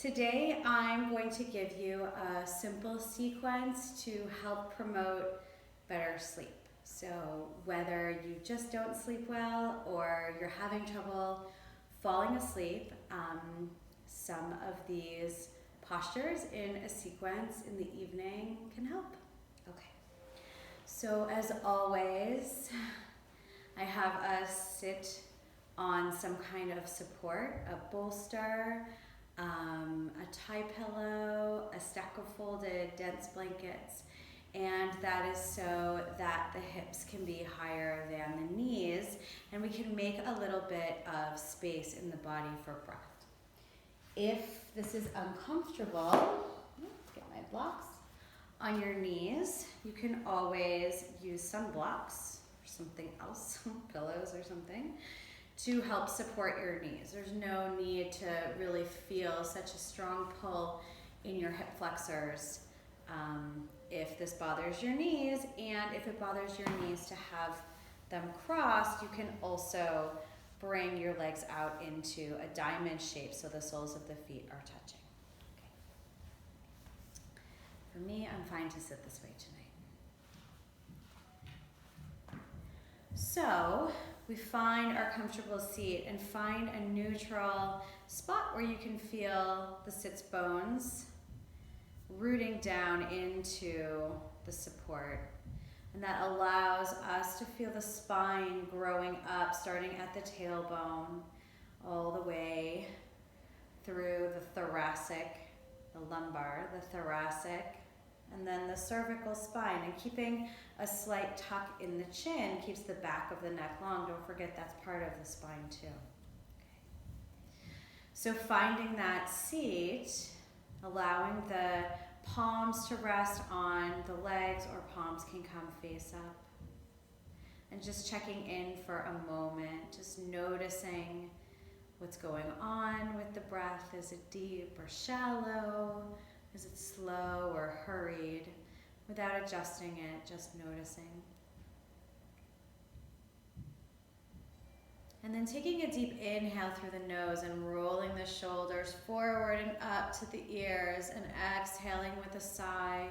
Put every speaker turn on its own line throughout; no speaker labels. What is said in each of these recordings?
Today I'm going to give you a simple sequence to help promote better sleep. So whether you just don't sleep well or you're having trouble falling asleep, some of these postures in a sequence in the evening can help. Okay. So as always, I have us sit on some kind of support, a bolster, a tie pillow, a stack of folded dense blankets, and that is so that the hips can be higher than the knees and we can make a little bit of space in the body for breath. If this is uncomfortable, get my blocks, on your knees, you can always use some blocks or something else, pillows or something, to help support your knees. There's no need to really feel such a strong pull in your hip flexors if this bothers your knees, and if it bothers your knees to have them crossed, you can also bring your legs out into a diamond shape so the soles of the feet are touching. Okay. For me, I'm fine to sit this way tonight. So, we find our comfortable seat and find a neutral spot where you can feel the sits bones rooting down into the support. And that allows us to feel the spine growing up, starting at the tailbone, all the way through the thoracic, the lumbar, the thoracic, and then the cervical spine. And keeping a slight tuck in the chin keeps the back of the neck long. Don't forget that's part of the spine too. Okay. So finding that seat, allowing the palms to rest on the legs, or palms can come face up. And just checking in for a moment, just noticing what's going on with the breath. Is it deep or shallow? Is it slow or hurried? Without adjusting it, just noticing. And then taking a deep inhale through the nose and rolling the shoulders forward and up to the ears, and exhaling with a sigh,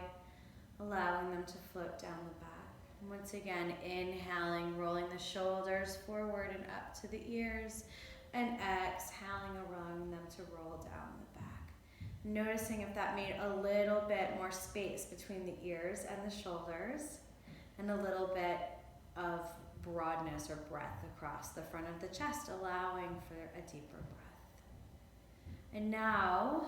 allowing them to float down the back. And once again, inhaling, rolling the shoulders forward and up to the ears, and exhaling, allowing them to roll down the back. Noticing if that made a little bit more space between the ears and the shoulders, and a little bit of broadness or breath across the front of the chest, allowing for a deeper breath. And now,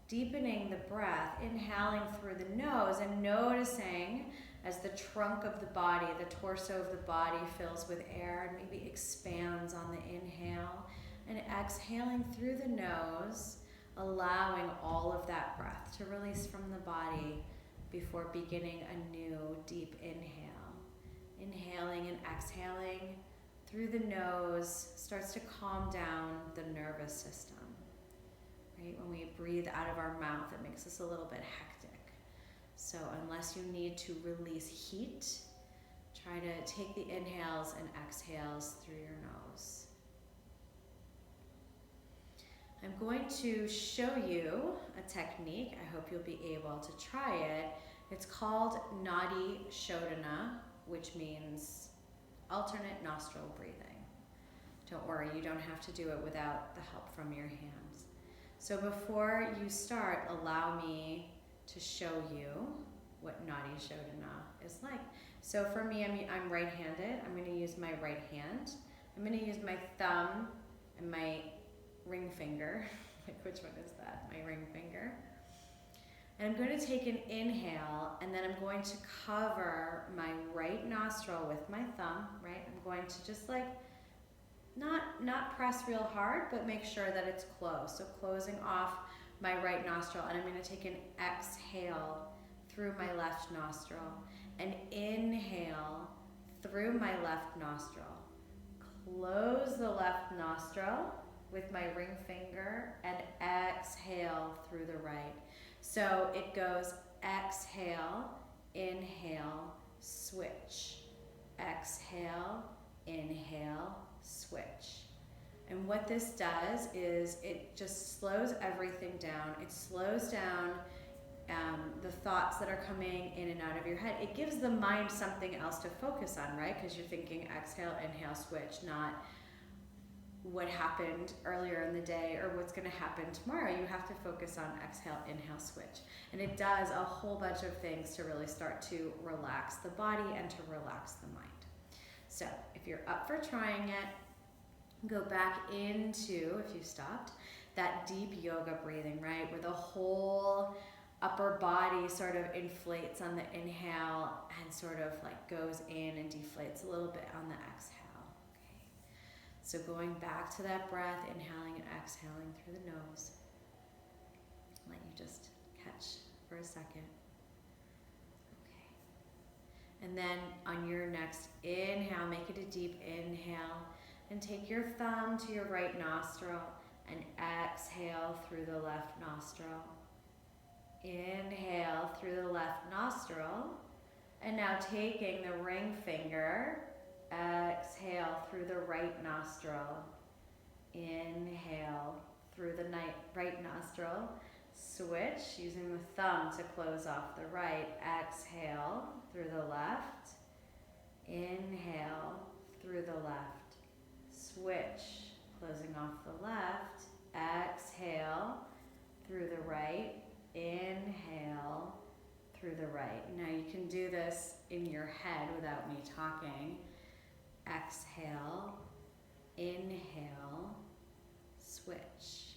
deepening the breath, inhaling through the nose and noticing as the trunk of the body, the torso of the body fills with air and maybe expands on the inhale, and exhaling through the nose, allowing all of that breath to release from the body before beginning a new deep inhale. Inhaling and exhaling through the nose starts to calm down the nervous system. Right? When we breathe out of our mouth, it makes us a little bit hectic. So unless you need to release heat, try to take the inhales and exhales through your nose. I'm going to show you a technique. I hope you'll be able to try it. It's called Nadi Shodhana, which means alternate nostril breathing. Don't worry, you don't have to do it without the help from your hands. So before you start, allow me to show you what Nadi Shodhana is like. So for me, I'm right-handed. I'm going to use my right hand. I'm going to use my thumb and my ring finger. Like, which one is that? My ring finger. And I'm going to take an inhale, and then I'm going to cover my right nostril with my thumb, right? I'm going to just like, not press real hard, but make sure that it's closed. So closing off my right nostril, and I'm going to take an exhale through my left nostril, and inhale through my left nostril. Close the left nostril with my ring finger, and exhale through the right. So it goes exhale, inhale, switch. Exhale, inhale, switch. And what this does is it just slows everything down. It slows down the thoughts that are coming in and out of your head. It gives the mind something else to focus on, right? Because you're thinking exhale, inhale, switch, not what happened earlier in the day or what's going to happen tomorrow. You have to focus on exhale, inhale, switch. And it does a whole bunch of things to really start to relax the body and to relax the mind. So if you're up for trying it, go back into, if you stopped, that deep yoga breathing, right? Where the whole upper body sort of inflates on the inhale and sort of like goes in and deflates a little bit on the exhale. Okay. So going back to that breath, inhaling and exhaling through the nose. Let you just catch for a second. Okay. And then on your next inhale, make it a deep inhale and take your thumb to your right nostril and exhale through the left nostril. Inhale through the left nostril, and now taking the ring finger, exhale through the right nostril. Inhale through the right nostril. Switch, using the thumb to close off the right. Exhale through the left. Inhale through the left. Switch, closing off the left. Exhale through the right. Inhale through the right. Now you can do this in your head without me talking. Exhale, inhale, switch.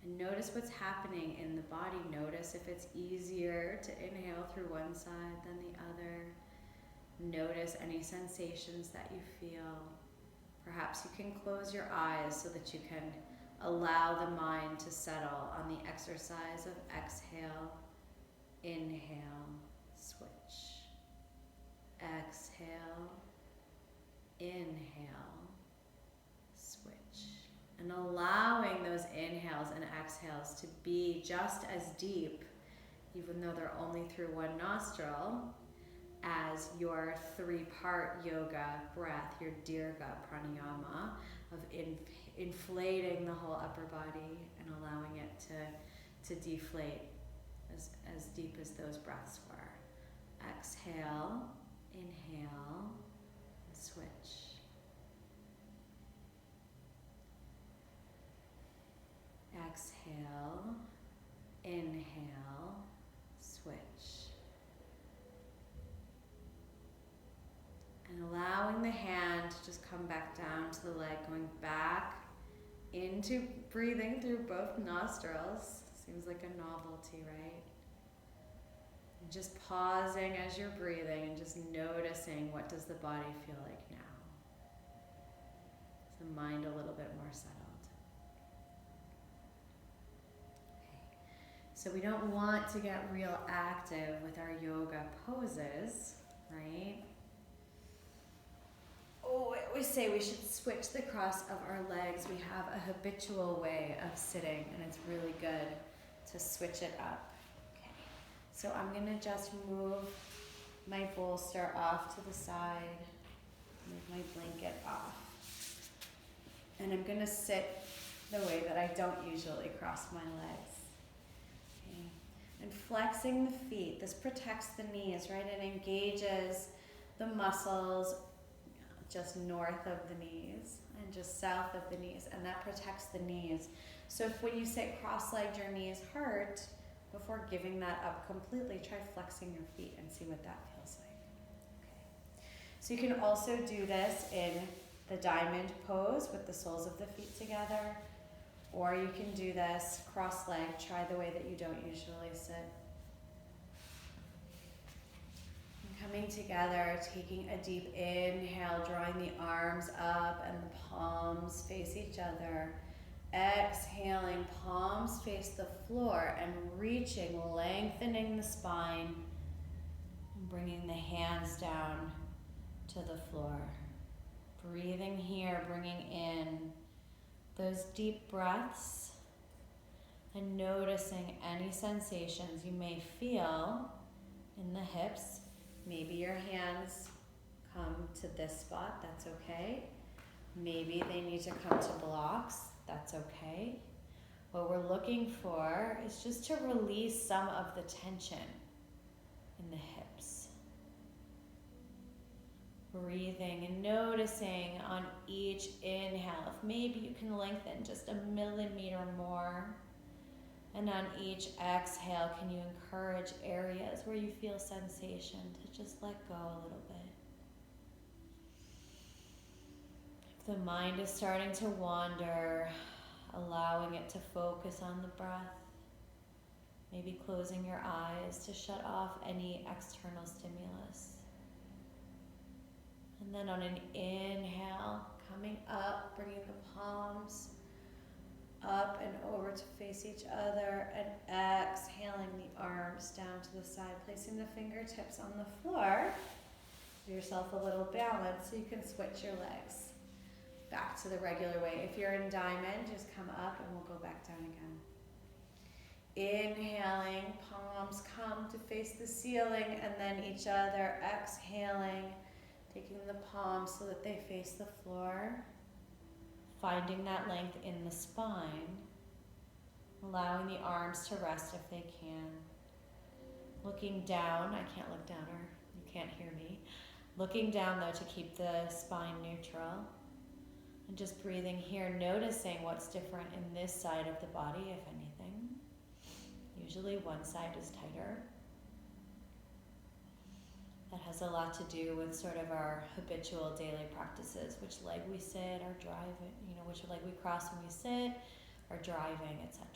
And notice what's happening in the body. Notice if it's easier to inhale through one side than the other. Notice any sensations that you feel. Perhaps you can close your eyes so that you can allow the mind to settle on the exercise of exhale, inhale, switch. Exhale, inhale, switch. And allowing those inhales and exhales to be just as deep, even though they're only through one nostril, as your three-part yoga breath, your dirga pranayama, of inflating the whole upper body and allowing it to deflate as deep as those breaths were. Exhale, inhale, and switch. Exhale, inhale, switch. And allowing the hand to just come back down to the leg, going back into breathing through both nostrils. Seems like a novelty, right? And just pausing as you're breathing and just noticing, what does the body feel like now? Is the mind a little bit more settled? Okay. So we don't want to get real active with our yoga poses, right? Oh, I always say we should switch the cross of our legs. We have a habitual way of sitting, and it's really good to switch it up. Okay, so I'm gonna just move my bolster off to the side, move my blanket off. And I'm gonna sit the way that I don't usually cross my legs. Okay. And flexing the feet, this protects the knees, right? It engages the muscles just north of the knees and just south of the knees, and that protects the knees. So if when you sit cross-legged your knees hurt, before giving that up completely, try flexing your feet and see what that feels like. Okay. So you can also do this in the diamond pose with the soles of the feet together, or you can do this cross-legged. Try the way that you don't usually sit. Coming together, taking a deep inhale, drawing the arms up and the palms face each other. Exhaling, palms face the floor and reaching, lengthening the spine, and bringing the hands down to the floor. Breathing here, bringing in those deep breaths and noticing any sensations you may feel in the hips. Maybe your hands come to this spot, that's okay. Maybe they need to come to blocks. That's okay. What we're looking for is just to release some of the tension in the hips. Breathing and noticing on each inhale if maybe you can lengthen just a millimeter more. And on each exhale, can you encourage areas where you feel sensation to just let go a little bit? If the mind is starting to wander, allowing it to focus on the breath, maybe closing your eyes to shut off any external stimulus. And then on an inhale, coming up, bringing the palms up and over to face each other, and exhaling the arms down to the side, placing the fingertips on the floor. Give yourself a little balance so you can switch your legs back to the regular way. If you're in diamond, just come up and we'll go back down again. Inhaling, palms come to face the ceiling and then each other. Exhaling, taking the palms so that they face the floor. Finding that length in the spine. Allowing the arms to rest if they can. Looking down, I can't look down or you can't hear me. Looking down though to keep the spine neutral. And just breathing here, noticing what's different in this side of the body, if anything. Usually one side is tighter. That has a lot to do with sort of our habitual daily practices, which leg we sit, or driving, which leg we cross when we sit, or driving, etc.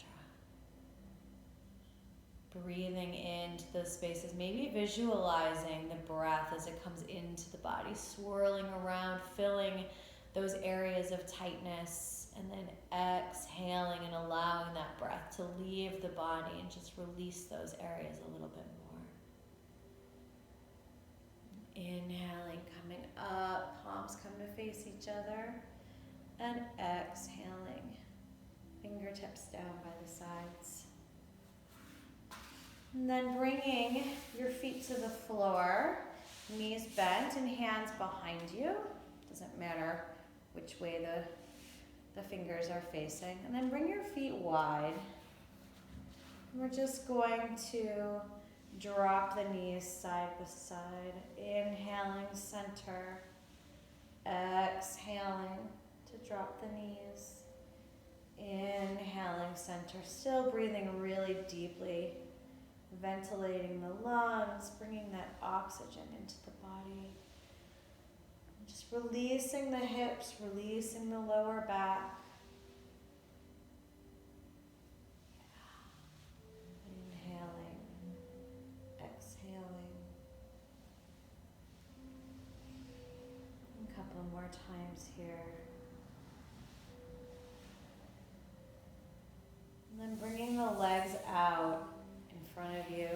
Breathing into those spaces, maybe visualizing the breath as it comes into the body, swirling around, filling those areas of tightness, and then exhaling and allowing that breath to leave the body and just release those areas a little bit more. Inhaling, coming up, palms come to face each other, and exhaling, fingertips down by the sides. And then bringing your feet to the floor, knees bent and hands behind you. Doesn't matter which way the fingers are facing. And then bring your feet wide. We're just going to drop the knees side by side. Inhaling, center. Exhaling to drop the knees. Inhaling, center. Still breathing really deeply. Ventilating the lungs, bringing that oxygen into the body. Just releasing the hips, releasing the lower back. Inhaling, exhaling. A couple more times here. And then bringing the legs out in front of you.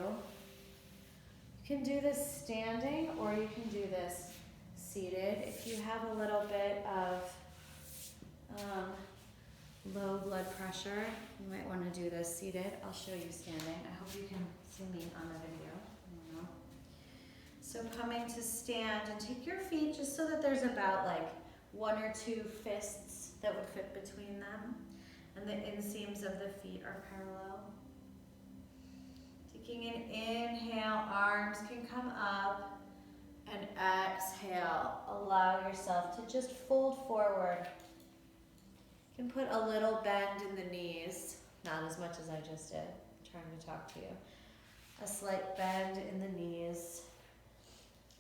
You can do this standing or you can do this seated. If you have a little bit of low blood pressure, you might want to do this seated. I'll show you standing. I hope you can see me on the video. I don't know. So coming to stand and take your feet just so that there's about like 1 or 2 fists that would fit between them. And the inseams of the feet are parallel. Taking an inhale, arms can come up, and exhale. Allow yourself to just fold forward. You can put a little bend in the knees, not as much as I just did. I'm trying to talk to you. A slight bend in the knees.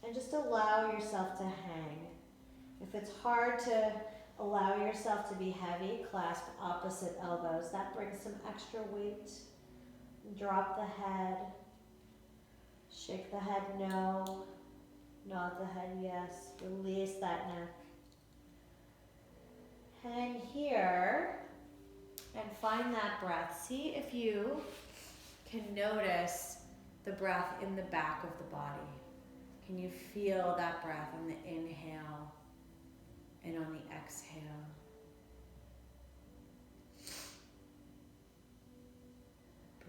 And just allow yourself to hang. If it's hard to allow yourself to be heavy, clasp opposite elbows. That brings some extra weight. Drop the head. Shake the head no. Nod the head yes. Release that neck. Hang here and find that breath. See if you can notice the breath in the back of the body. Can you feel that breath on the inhale and on the exhale?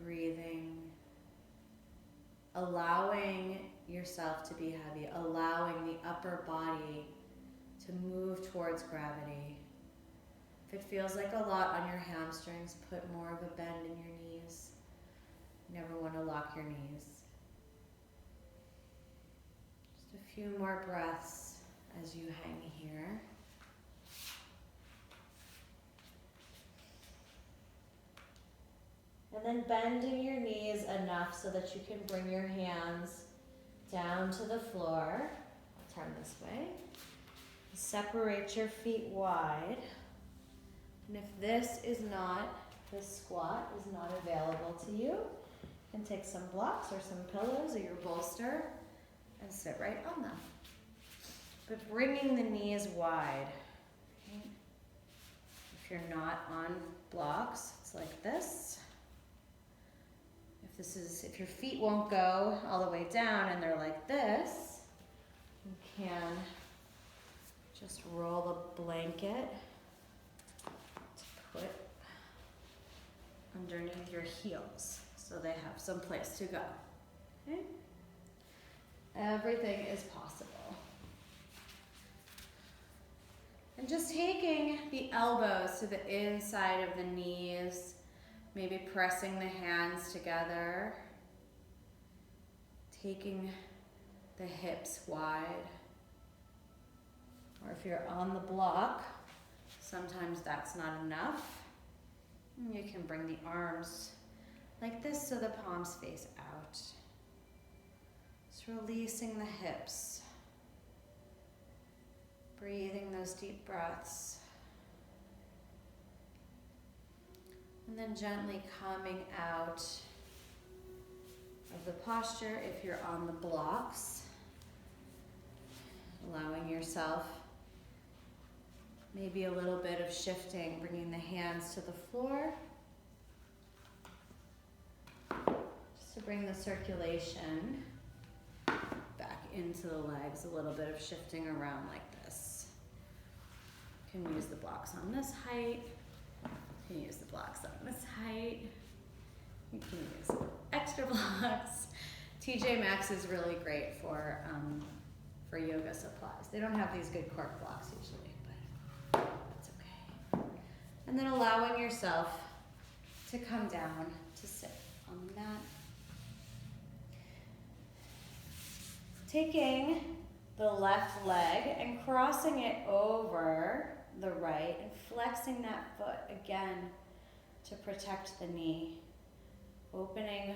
Breathing, allowing yourself to be heavy, allowing the upper body to move towards gravity. If it feels like a lot on your hamstrings, put more of a bend in your knees. You never want to lock your knees. Just a few more breaths as you hang here. And then bending your knees enough so that you can bring your hands down to the floor. I'll turn this way. Separate your feet wide. And if this squat is not available to you, you can take some blocks or some pillows or your bolster and sit right on them. But bringing the knees wide. Okay? If you're not on blocks, it's like this. If your feet won't go all the way down and they're like this, you can just roll a blanket to put underneath your heels so they have some place to go. Okay? Everything is possible. And just taking the elbows to the inside of the knees, maybe pressing the hands together, taking the hips wide. Or if you're on the block, sometimes that's not enough. You can bring the arms like this so the palms face out. Just releasing the hips. Breathing those deep breaths. And then gently coming out of the posture if you're on the blocks. Allowing yourself maybe a little bit of shifting, bringing the hands to the floor. Just to bring the circulation back into the legs, a little bit of shifting around like this. You can use the blocks on this height. You can use the blocks on this height. You can use extra blocks. TJ Maxx is really great for yoga supplies. They don't have these good cork blocks usually, but that's okay. And then allowing yourself to come down to sit on the mat. Taking the left leg and crossing it over the right and flexing that foot again to protect the knee. Opening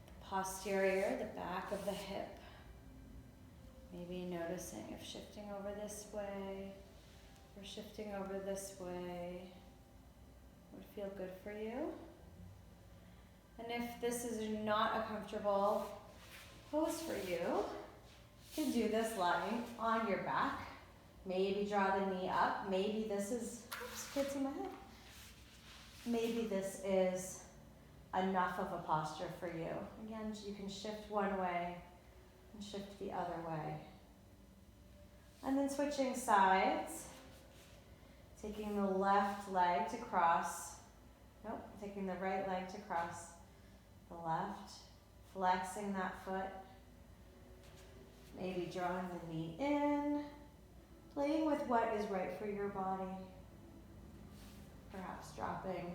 the posterior, the back of the hip. Maybe noticing if shifting over this way or shifting over this way would feel good for you. And if this is not a comfortable pose for you, you can do this lying on your back. Maybe draw the knee up. Maybe this is, oops, can't see my head. Maybe this is enough of a posture for you. Again, you can shift one way and shift the other way. And then switching sides. Taking the left leg to cross. Nope, taking the right leg to cross the left. Flexing that foot. Maybe drawing the knee in. Playing with what is right for your body. Perhaps dropping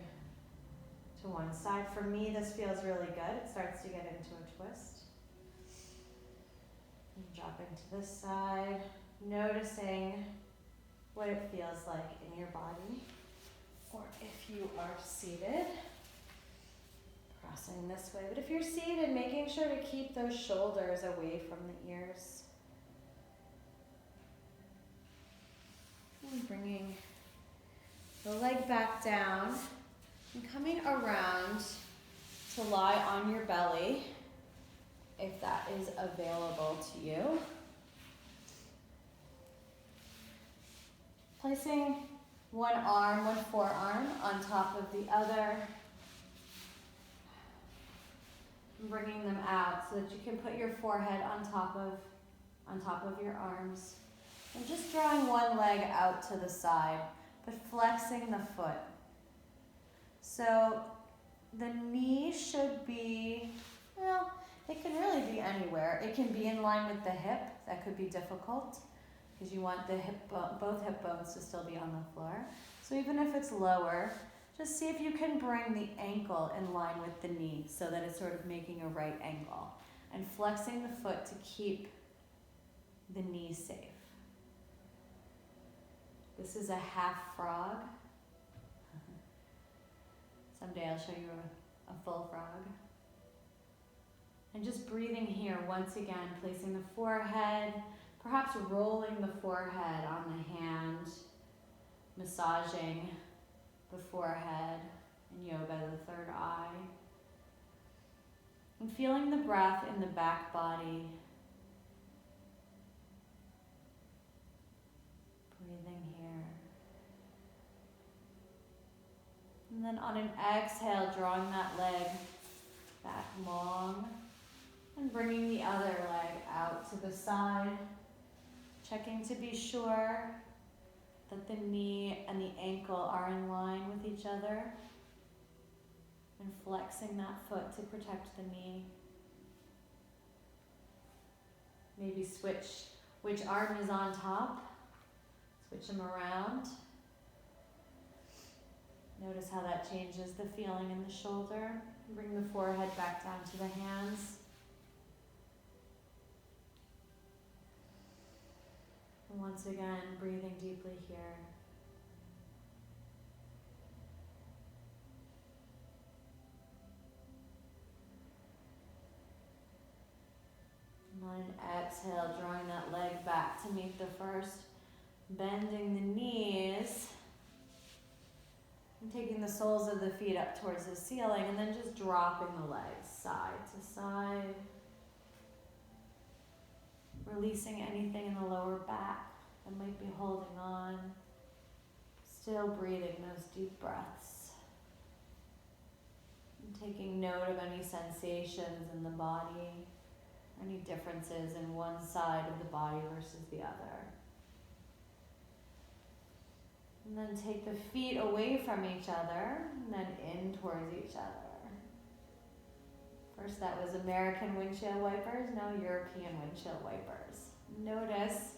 to one side. For me, this feels really good. It starts to get into a twist. And dropping to this side. Noticing what it feels like in your body. Or if you are seated, crossing this way. But if you're seated, making sure to keep those shoulders away from the ears. And bringing the leg back down and coming around to lie on your belly if that is available to you. Placing one forearm on top of the other. And bringing them out so that you can put your forehead on top of your arms. And just drawing one leg out to the side, but flexing the foot. So the knee should be, well, it can really be anywhere. It can be in line with the hip. That could be difficult.
because you want the both hip bones to still be on the floor. So even if it's lower, just see if you can bring the ankle in line with the knee so that it's sort of making a right angle. And flexing the foot to keep the knee safe. This is a half frog. Someday I'll show you a full frog. And just breathing here once again, placing the forehead, perhaps rolling the forehead on the hand, massaging the forehead in yoga, the third eye. And feeling the breath in the back body. Breathing here. And then on an exhale, drawing that leg back long and bringing the other leg out to the side. Checking to be sure that the knee and the ankle are in line with each other. And flexing that foot to protect the knee. Maybe switch which arm is on top. Switch them around. Notice how that changes the feeling in the shoulder. Bring the forehead back down to the hands. And once again, breathing deeply here. And on an exhale, drawing that leg back to meet the first. Bending the knees. And taking the soles of the feet up towards the ceiling, and then just dropping the legs side to side. Releasing anything in the lower back that might be holding on. Still breathing those deep breaths. And taking note of any sensations in the body, any differences in one side of the body versus the other. And then take the feet away from each other, and then in towards each other. First that was American windshield wipers, now European windshield wipers. Notice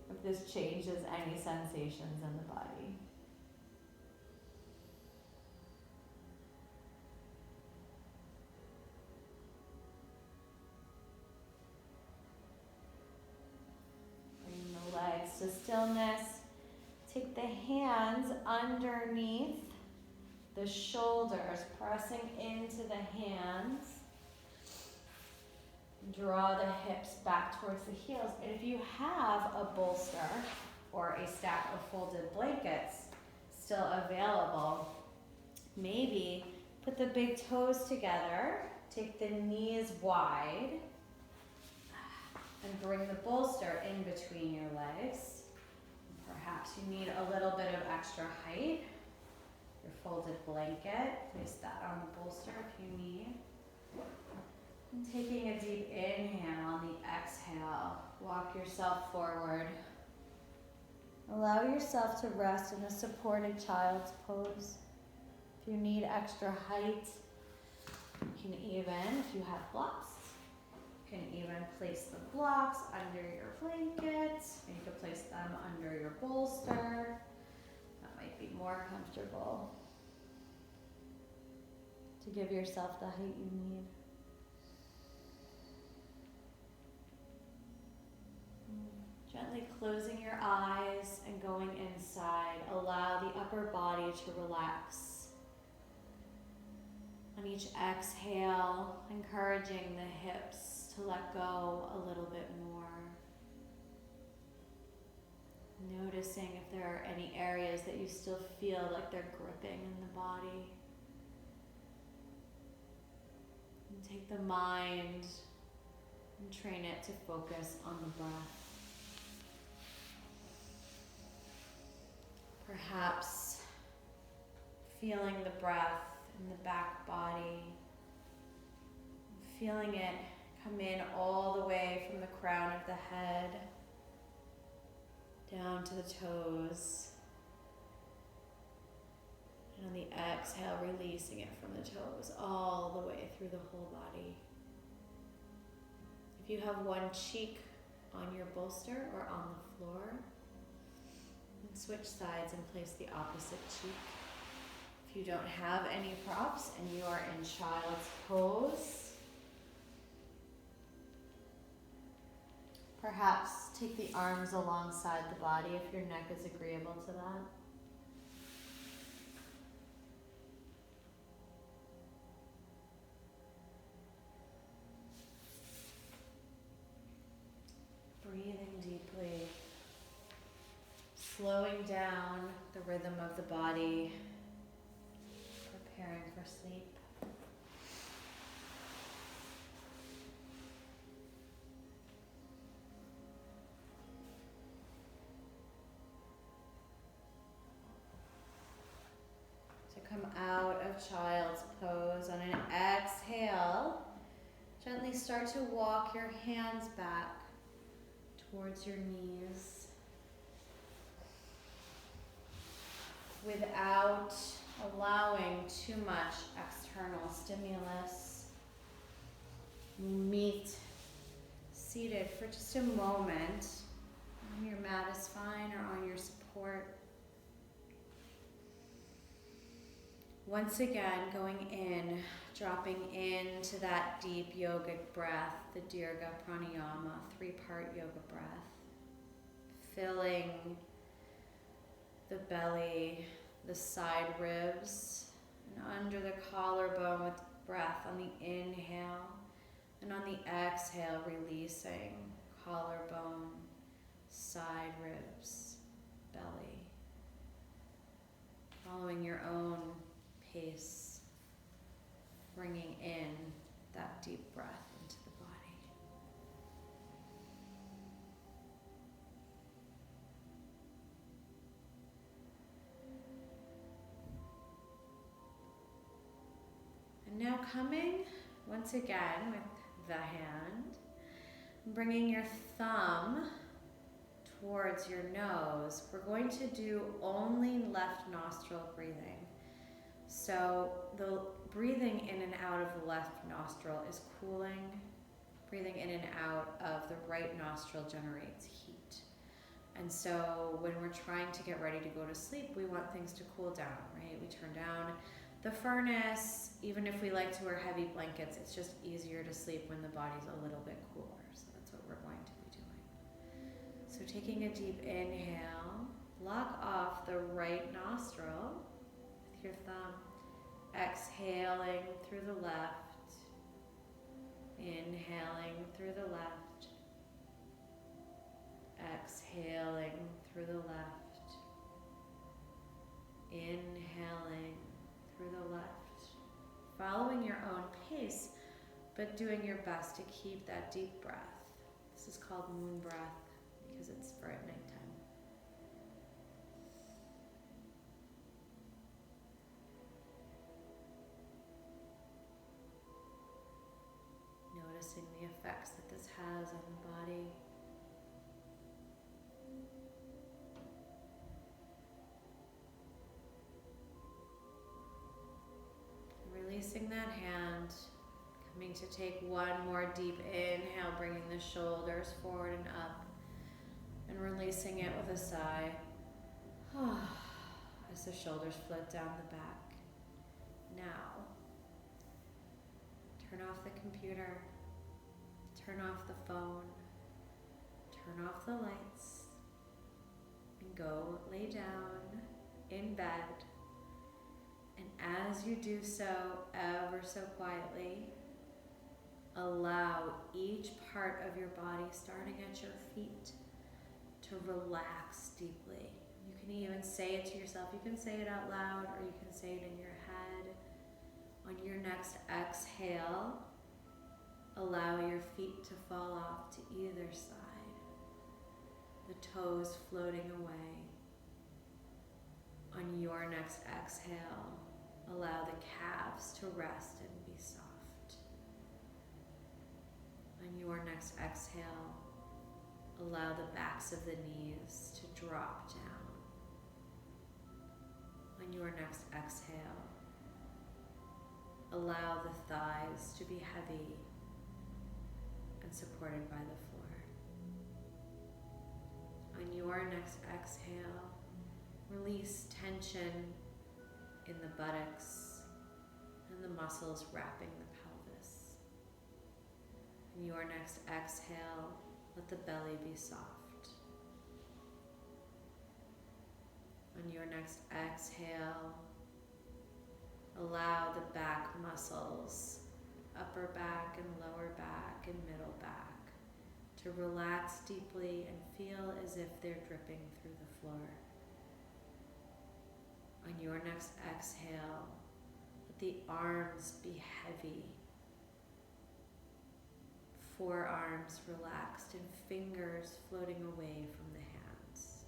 if this changes any sensations in the body. Bring the legs to stillness. Take the hands underneath the shoulders, pressing into the hands. Draw the hips back towards the heels. And if you have a bolster or a stack of folded blankets still available, maybe put the big toes together, take the knees wide, and bring the bolster in between your legs. Perhaps you need a little bit of extra height. Your folded blanket, place that on the bolster if you need. And taking a deep inhale on the exhale, walk yourself forward. Allow yourself to rest in a supported child's pose. If you need extra height, you can even, if you have blocks, you can even place the blocks under your blanket. You can place them under your bolster. That might be more comfortable to give yourself the height you need. Gently closing your eyes and going inside. Allow the upper body to relax. On each exhale, encouraging the hips to let go a little bit more. Noticing if there are any areas that you still feel like they're gripping in the body. And take the mind and train it to focus on the breath. Perhaps feeling the breath in the back body, feeling it come in all the way from the crown of the head down to the toes. And on the exhale, releasing it from the toes all the way through the whole body. If you have one cheek on your bolster or on the floor, And switch sides and place the opposite cheek. If you don't have any props and you are in child's pose, perhaps take the arms alongside the body if your neck is agreeable to that. Breathing deeply, slowing down the rhythm of the body, preparing for sleep. So come out of child's pose. On an exhale, gently start to walk your hands back towards your knees without allowing too much external stimulus. Meet seated for just a moment on your mat is fine, or on your support. Once again, going in, dropping into that deep yogic breath, the Dirga Pranayama, 3-part yoga breath. Filling the belly, the side ribs, and under the collarbone with breath on the inhale, and on the exhale, releasing collarbone, side ribs, belly. Following your own pace, bringing in that deep breath into the body. And now coming once again with the hand, bringing your thumb towards your nose. We're going to do only left nostril breathing. So the breathing in and out of the left nostril is cooling. Breathing in and out of the right nostril generates heat. And so when we're trying to get ready to go to sleep, we want things to cool down, right? We turn down the furnace. Even if we like to wear heavy blankets, it's just easier to sleep when the body's a little bit cooler. So that's what we're going to be doing. So taking a deep inhale, block off the right nostril with your thumb. Exhaling through the left, inhaling through the left, exhaling through the left, inhaling through the left, following your own pace, but doing your best to keep that deep breath. This is called moon breath because it's for at nighttime. Noticing the effects that this has on the body. Releasing that hand, coming to take one more deep inhale, bringing the shoulders forward and up, and releasing it with a sigh as the shoulders float down the back. Now, turn off the computer, turn off the phone, turn off the lights, and go lay down in bed. And as you do so, ever so quietly, allow each part of your body, starting at your feet, to relax deeply. You can even say it to yourself. You can say it out loud, or you can say it in your head. On your next exhale, allow your feet to fall off to either side, the toes floating away. On your next exhale, allow the calves to rest and be soft. On your next exhale, allow the backs of the knees to drop down. On your next exhale, allow the thighs to be heavy and supported by the floor. On your next exhale,
Release tension in the buttocks and the muscles wrapping the pelvis. In your next exhale, let the belly be soft. On your next exhale, allow the back muscles, upper back and lower back and middle back, to relax deeply and feel as if they're dripping through the floor. On your next exhale, let the arms be heavy, forearms relaxed and fingers floating away from the hands.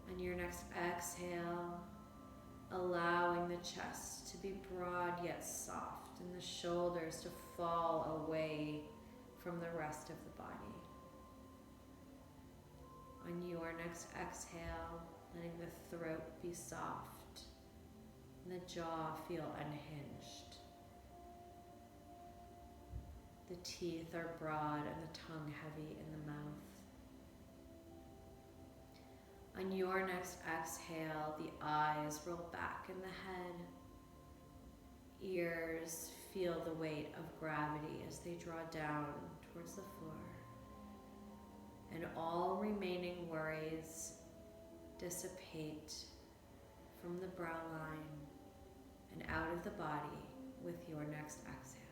On your next exhale, allowing the chest to be broad yet soft and the shoulders to fall away from the rest of the body. On your next exhale, letting the throat be soft and the jaw feel unhinged. The teeth are broad and the tongue heavy in the mouth. On your next exhale, the eyes roll back in the head. Ears feel the weight of gravity as they draw down towards the floor. And all remaining worries dissipate from the brow line and out of the body with your next exhale.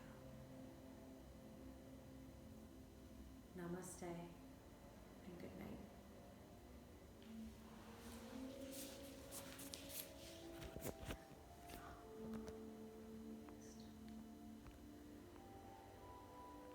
Namaste.